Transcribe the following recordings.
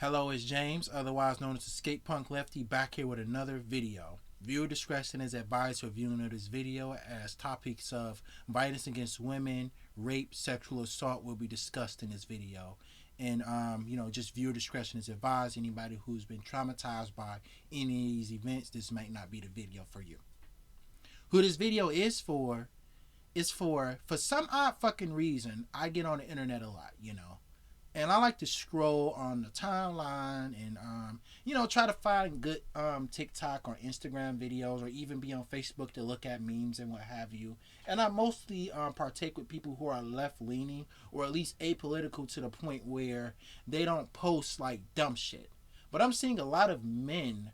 Hello, it's James, otherwise known as Escape Punk Lefty, back here with another video. Viewer discretion is advised for viewing of this video, as topics of violence against women, rape, sexual assault will be discussed in this video. And just viewer discretion is advised. Anybody who's been traumatized by any of these events, this might not be the video for you. Who this video is for some odd fucking reason, I get on the internet a lot. And I like to scroll on the timeline and try to find good TikTok or Instagram videos, or even be on Facebook to look at memes and what have you. And I mostly partake with people who are left leaning, or at least apolitical, to the point where they don't post like dumb shit. But I'm seeing a lot of men,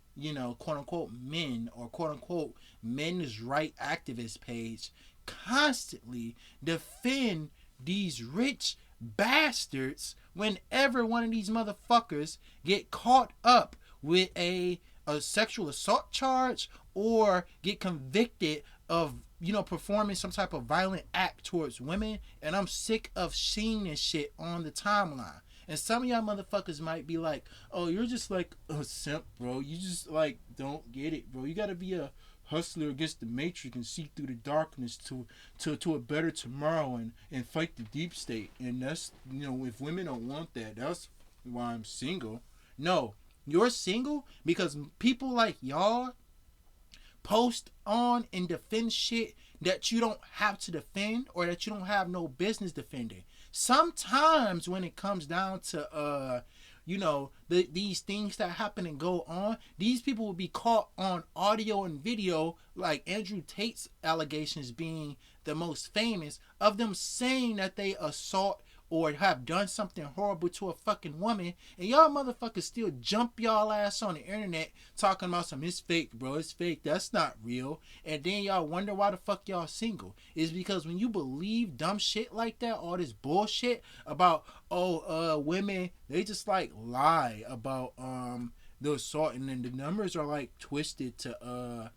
quote unquote men, or quote unquote men's right activist page, constantly defend these rich bastards whenever one of these motherfuckers get caught up with a sexual assault charge, or get convicted of performing some type of violent act towards women. And I'm sick of seeing this shit on the timeline. And some of y'all motherfuckers might be like, oh, you're just like a simp, bro. You just like don't get it, bro. You gotta be a hustler against the matrix and see through the darkness to a better tomorrow, and fight the deep state. And that's, if women don't want that, that's why I'm single. No, you're single because people like y'all post on and defend shit that you don't have to defend, or that you don't have no business defending. Sometimes when it comes down to these things that happen and go on, these people will be caught on audio and video, like Andrew Tate's allegations being the most famous, of them saying that they assault or have done something horrible to a fucking woman, and y'all motherfuckers still jump y'all ass on the internet talking about some, it's fake, bro, it's fake, that's not real. And then y'all wonder why the fuck y'all single. Is because when you believe dumb shit like that, all this bullshit about women, they just like lie about the assault, and then the numbers are like twisted to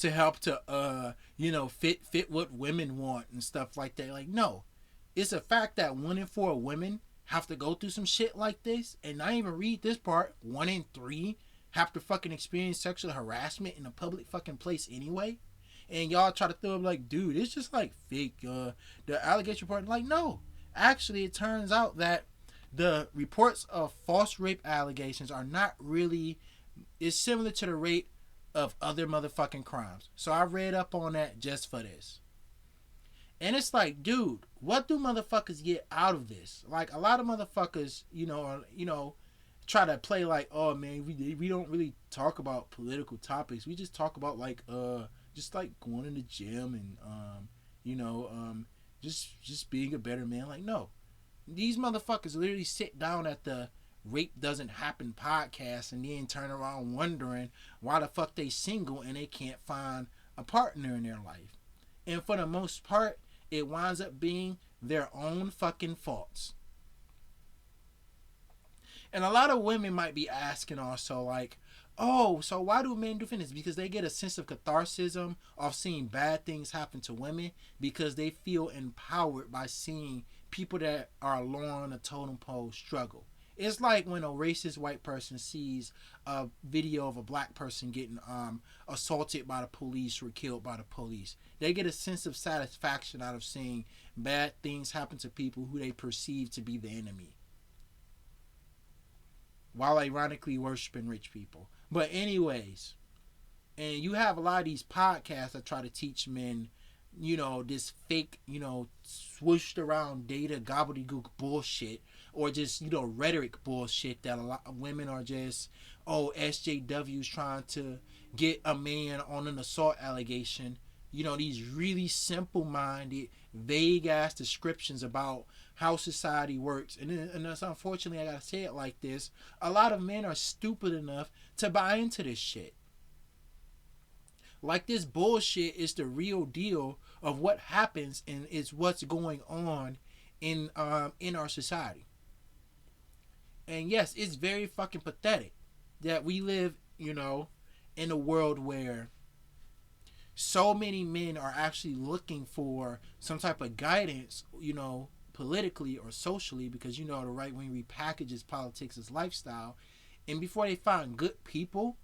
help to fit what women want and stuff like that. Like, no, it's a fact that 1 in 4 women have to go through some shit like this. And I even read this part, 1 in 3 have to fucking experience sexual harassment in a public fucking place anyway. And y'all try to throw up like, dude, it's just like fake, the allegation part. Like, no, actually it turns out that the reports of false rape allegations are not really, it's similar to the rate of other motherfucking crimes. So I read up on that just for this. And it's like, dude, what do motherfuckers get out of this? Like, a lot of motherfuckers, try to play like, oh man, we don't really talk about political topics. We just talk about like, just like going to the gym and just being a better man. Like, no, these motherfuckers literally sit down at the Rape Doesn't Happen podcast and then turn around wondering why the fuck they single and they can't find a partner in their life. And for the most part, it winds up being their own fucking faults. And a lot of women might be asking also, like, oh, so why do men do this? Because they get a sense of catharsis of seeing bad things happen to women, because they feel empowered by seeing people that are along the totem pole struggle. It's like when a racist white person sees a video of a black person getting assaulted by the police or killed by the police. They get a sense of satisfaction out of seeing bad things happen to people who they perceive to be the enemy, while ironically worshiping rich people. But anyways, and you have a lot of these podcasts that try to teach men, this fake, swooshed around data gobbledygook bullshit, or just, rhetoric bullshit that a lot of women are just, SJWs trying to get a man on an assault allegation. These really simple-minded, vague-ass descriptions about how society works. And that's, unfortunately, I gotta say it like this, a lot of men are stupid enough to buy into this shit. Like, this bullshit is the real deal of what happens and is what's going on in our society. And yes, it's very fucking pathetic that we live, in a world where so many men are actually looking for some type of guidance, politically or socially, because you know the right wing repackages politics as lifestyle, and before they find good people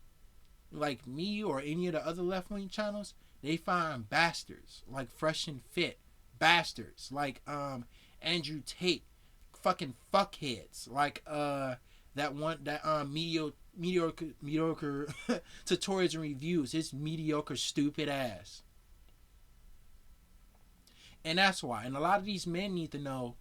like me or any of the other left wing channels, they find bastards like Fresh and Fit, bastards like Andrew Tate, fucking fuckheads like mediocre tutorials and reviews, his mediocre stupid ass. And that's why. And a lot of these men need to know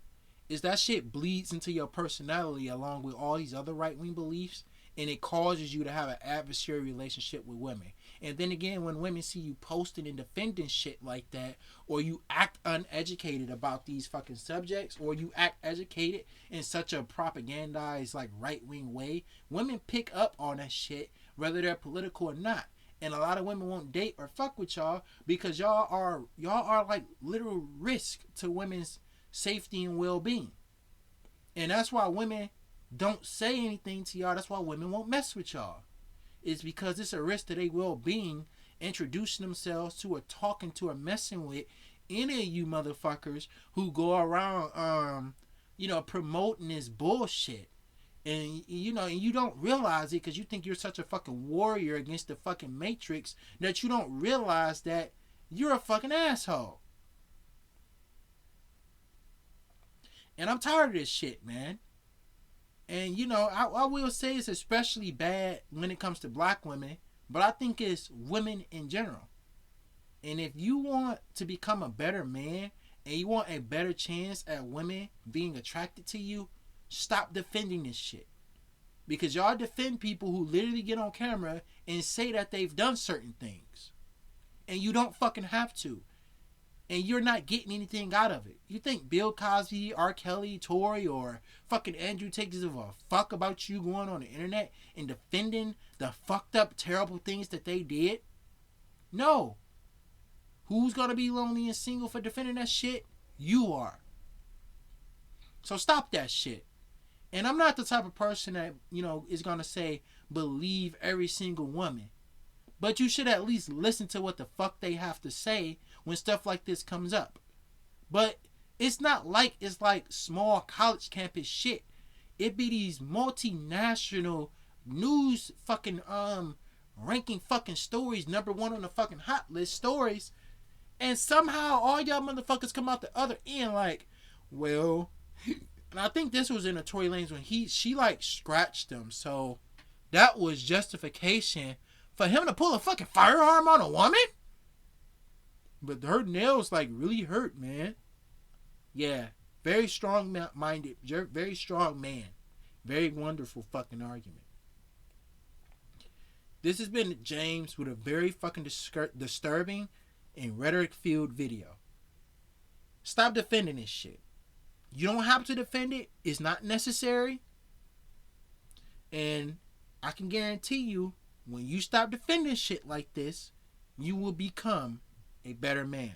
is that shit bleeds into your personality along with all these other right-wing beliefs, and it causes you to have an adversarial relationship with women. And then again, when women see you posting and defending shit like that, or you act uneducated about these fucking subjects, or you act educated in such a propagandized like right-wing way, women pick up on that shit whether they're political or not. And a lot of women won't date or fuck with y'all because y'all are like literal risk to women's safety and well-being. And that's why women don't say anything to y'all. That's why women won't mess with y'all. It's because it's a risk to their well-being introducing themselves to or talking to or messing with any of you motherfuckers who go around promoting this bullshit. And you don't realize it because you think you're such a fucking warrior against the fucking Matrix that you don't realize that you're a fucking asshole. And I'm tired of this shit, man. And I will say it's especially bad when it comes to black women, but I think it's women in general. And if you want to become a better man and you want a better chance at women being attracted to you, stop defending this shit. Because y'all defend people who literally get on camera and say that they've done certain things. And you don't fucking have to. And you're not getting anything out of it. You think Bill Cosby, R. Kelly, Tory, or fucking Andrew Tate gives a fuck about you going on the internet and defending the fucked up, terrible things that they did? No. Who's gonna be lonely and single for defending that shit? You are. So stop that shit. And I'm not the type of person that, is going to say, believe every single woman. But you should at least listen to what the fuck they have to say when stuff like this comes up. But it's not like it's like small college campus shit. It be these multinational news fucking ranking fucking stories, number one on the fucking hot list stories. And somehow all y'all motherfuckers come out the other end like, well... And I think this was in the Tory Lanez when she like scratched him. So that was justification for him to pull a fucking firearm on a woman? But her nails like really hurt, man. Yeah. Very strong-minded. Very strong man. Very wonderful fucking argument. This has been James with a very fucking disturbing and rhetoric-filled video. Stop defending this shit. You don't have to defend it. It's not necessary. And I can guarantee you, when you stop defending shit like this, you will become a better man.